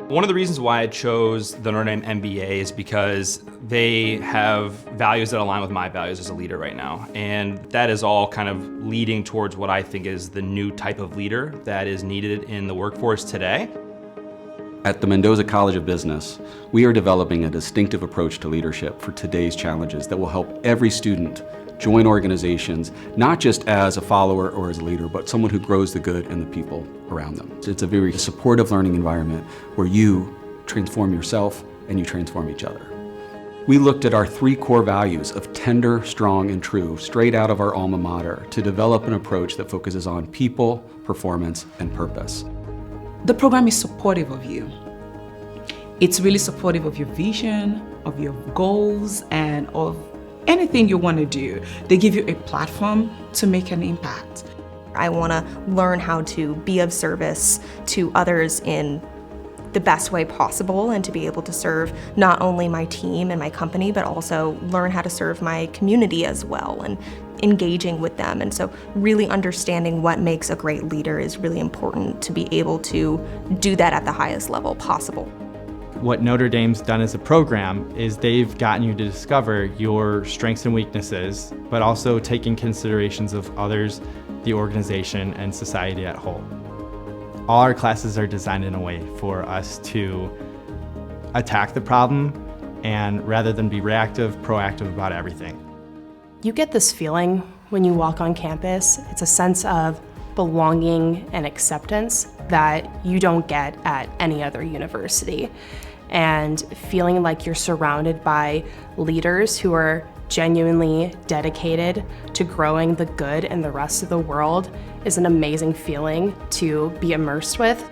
One of the reasons why I chose the Notre Dame MBA is because they have values that align with my values as a leader right now. And that is all kind of leading towards what I think is the new type of leader that is needed in the workforce today. At the Mendoza College of Business, we are developing a distinctive approach to leadership for today's challenges that will help every student join organizations, not just as a follower or as a leader, but someone who grows the good in the people around them. It's a very supportive learning environment where you transform yourself and you transform each other. We looked at our 3 core values of tender, strong, and true, straight out of our alma mater, to develop an approach that focuses on people, performance, and purpose. The program is supportive of you. It's really supportive of your vision, of your goals, and of anything you want to do. They give you a platform to make an impact. I want to learn how to be of service to others in the best way possible and to be able to serve not only my team and my company, but also learn how to serve my community as well and engaging with them. And so really understanding what makes a great leader is really important to be able to do that at the highest level possible. What Notre Dame's done as a program is they've gotten you to discover your strengths and weaknesses, but also taking considerations of others, the organization, and society at whole. All our classes are designed in a way for us to attack the problem and rather than be reactive, proactive about everything. You get this feeling when you walk on campus. It's a sense of belonging and acceptance that you don't get at any other university. And feeling like you're surrounded by leaders who are genuinely dedicated to growing the good in the rest of the world is an amazing feeling to be immersed with.